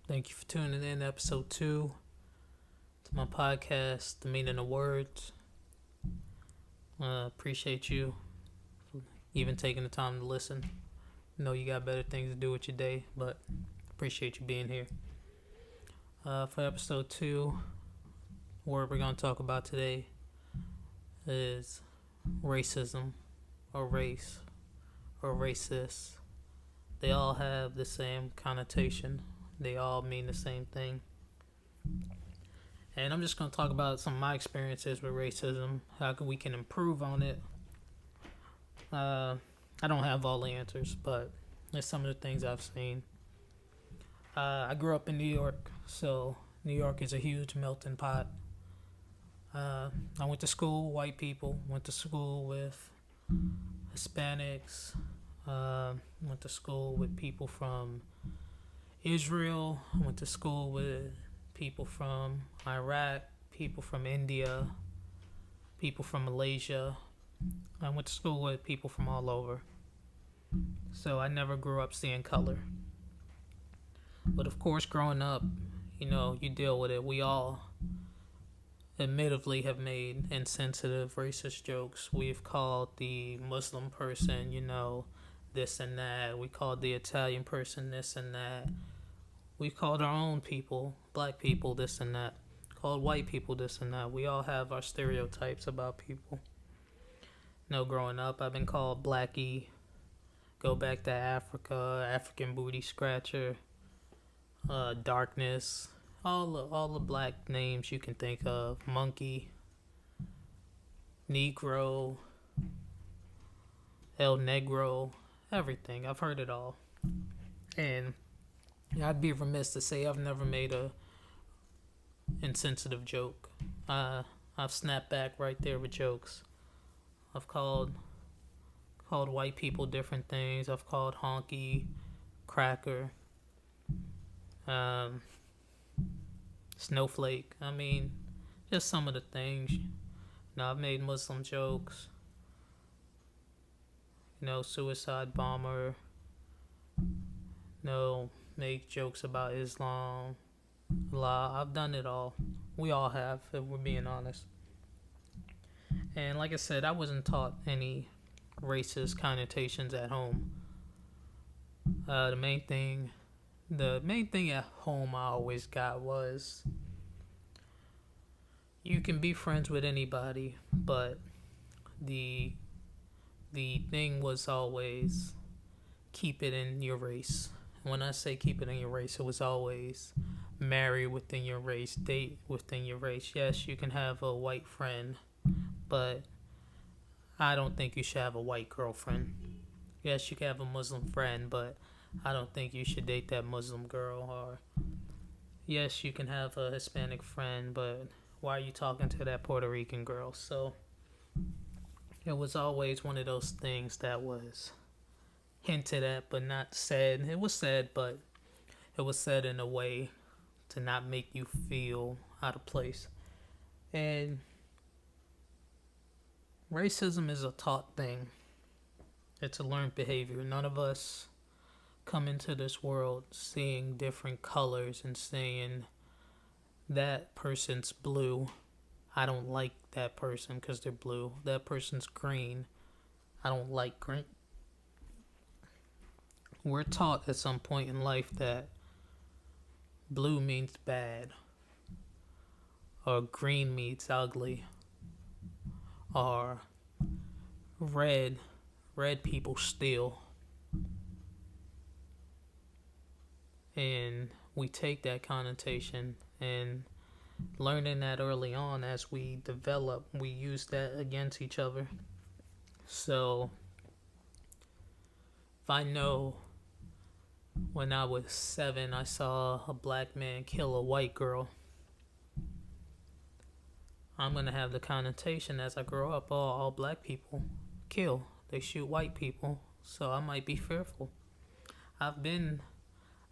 Thank you for tuning in to episode 2 to my podcast, The Meaning of Words. Appreciate you even taking the time to listen. Know you got better things to do with your day, but appreciate you being here. For episode 2, what we're going to talk about today is racism or race or racist. They all have the same connotation. They all mean the same thing. And I'm just going to talk about some of my experiences with racism, how we can improve on it. I don't have all the answers, but there's some of the things I've seen. I grew up in New York, so New York is a huge melting pot. I went to school with white people, went to school with Hispanics, went to school with people from Israel, went to school with people from Iraq, people from India, people from Malaysia. I went to school with people from all over. So I never grew up seeing color. But of course, growing up, you deal with it. We all admittedly have made insensitive racist jokes. We've called the Muslim person, this and that. We called the Italian person this and that. We called our own people, black people, this and that. Called white people this and that. We all have our stereotypes about people. Growing up, I've been called blackie, go back to Africa, African booty scratcher, darkness, all the black names you can think of, monkey, Negro, El Negro, everything. I've heard it all. And I'd be remiss to say I've never made a insensitive joke. I've snapped back right there with jokes. I've called white people different things. I've called honky, cracker, snowflake. Just some of the things. I've made Muslim jokes. Suicide bomber. Make jokes about Islam. I've done it all. We all have, if we're being honest. And like I said, I wasn't taught any racist connotations at home. The main thing at home I always got was you can be friends with anybody, but the thing was always keep it in your race. When I say keep it in your race, it was always marry within your race, date within your race. Yes, you can have a white friend, but I don't think you should have a white girlfriend. Yes, you can have a Muslim friend, but I don't think you should date that Muslim girl. Or yes, you can have a Hispanic friend, but why are you talking to that Puerto Rican girl? So it was always one of those things that was hinted at but not said. It was said, but it was said in a way to not make you feel out of place. And racism is a taught thing. It's a learned behavior. None of us come into this world seeing different colors and saying that person's blue. I don't like that person because they're blue. That person's green. I don't like green. We're taught at some point in life that blue means bad, or green means ugly, or red people steal. And we take that connotation, and learning that early on as we develop, we use that against each other. So if I know when I was 7 I saw a black man kill a white girl, I'm going to have the connotation as I grow up, all black people kill. They shoot white people, so I might be fearful. I've been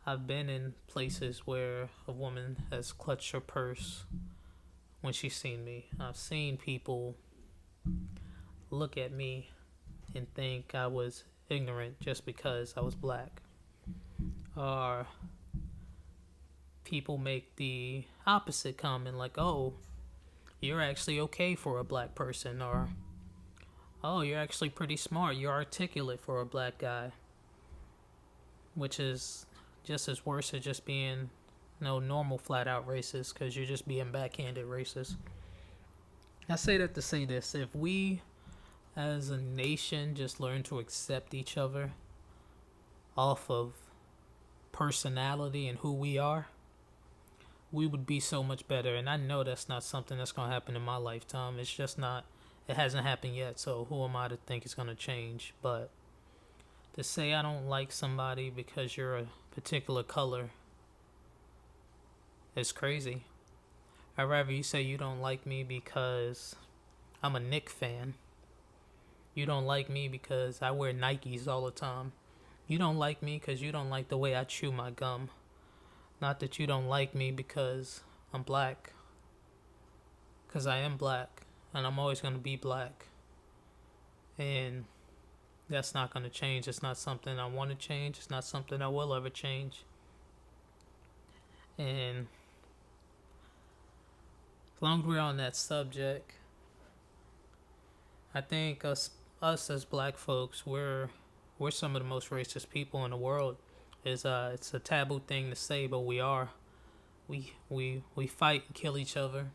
in places where a woman has clutched her purse when she's seen me. I've seen people look at me and think I was ignorant just because I was black. Or people make the opposite comment, like, oh, you're actually okay for a black person, or oh, you're actually pretty smart, you're articulate for a black guy, which is just as worse as just being no normal flat out racist, because you're just being backhanded racist. I say that to say this: if we as a nation just learn to accept each other off of personality and who we are, we would be so much better. And I know that's not something that's going to happen in my lifetime. It's just not, it hasn't happened yet. So who am I to think it's going to change? But to say I don't like somebody because you're a particular color is crazy. I'd rather you say you don't like me because I'm a Knicks fan. You don't like me because I wear Nikes all the time. You don't like me because you don't like the way I chew my gum. Not that you don't like me because I'm black. Because I am black. And I'm always going to be black. And that's not going to change. It's not something I want to change. It's not something I will ever change. And as long as we're on that subject, I think us as black folks, we're some of the most racist people in the world. It's a taboo thing to say, but we are. We fight and kill each other.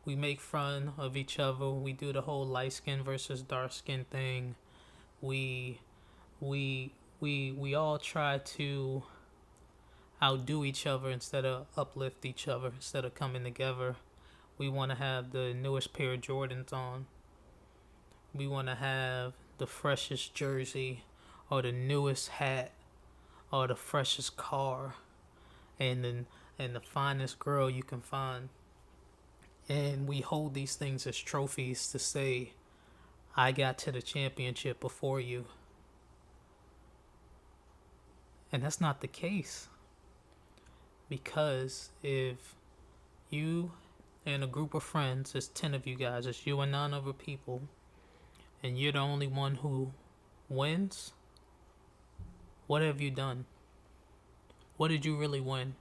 We make fun of each other. We do the whole light skin versus dark skin thing. We all try to outdo each other instead of uplift each other, instead of coming together. We want to have the newest pair of Jordans on. We want to have the freshest jersey or the newest hat or the freshest car and the finest girl you can find. And we hold these things as trophies to say, I got to the championship before you. And that's not the case. Because if you and a group of friends, it's 10 of you guys, it's you and 9 other people, and you're the only one who wins, what have you done? What did you really win?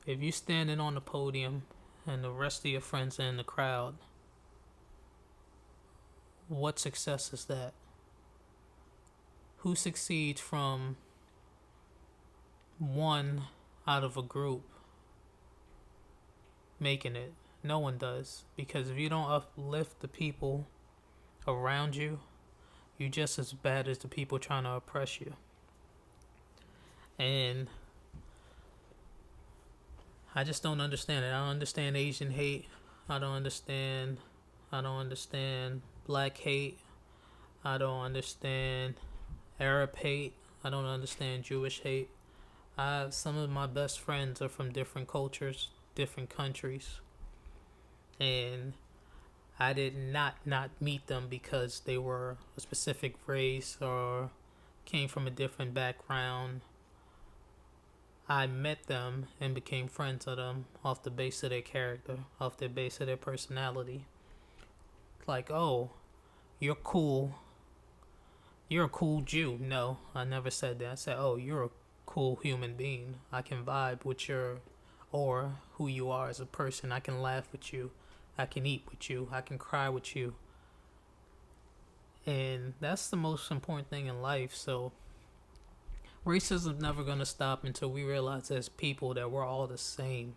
If you're standing on the podium and the rest of your friends are in the crowd, what success is that? Who succeeds from one out of a group making it? No one does. Because if you don't uplift the people around you, you're just as bad as the people trying to oppress you. And I just don't understand it. I don't understand Asian hate. I don't understand black hate. I don't understand Arab hate. I don't understand Jewish hate. Some of my best friends are from different cultures, different countries. And I did not meet them because they were a specific race or came from a different background. I met them and became friends with them off the base of their character, off the base of their personality. Like, oh, you're cool. You're a cool Jew. No, I never said that. I said, oh, you're a cool human being. I can vibe with your or who you are as a person. I can laugh with you. I can eat with you. I can cry with you. And that's the most important thing in life. So racism's never going to stop until we realize as people that we're all the same.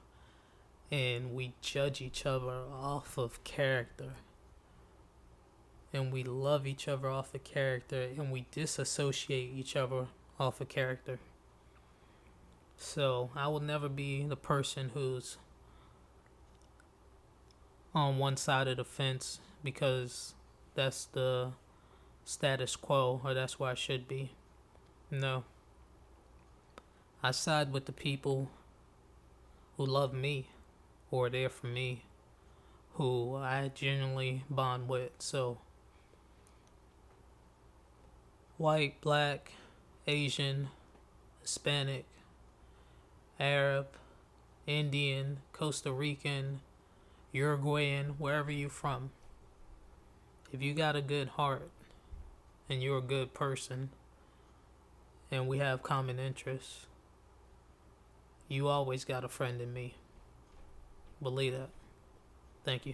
And we judge each other off of character. And we love each other off of character. And we disassociate each other off of character. So I will never be the person who's on one side of the fence because that's the status quo or that's where I should be. No. I side with the people who love me, who are there for me, who I genuinely bond with. So, white, black, Asian, Hispanic, Arab, Indian, Costa Rican, Uruguayan, wherever you're from. If you got a good heart and you're a good person and we have common interests, You always got a friend in me. Believe that. Thank you.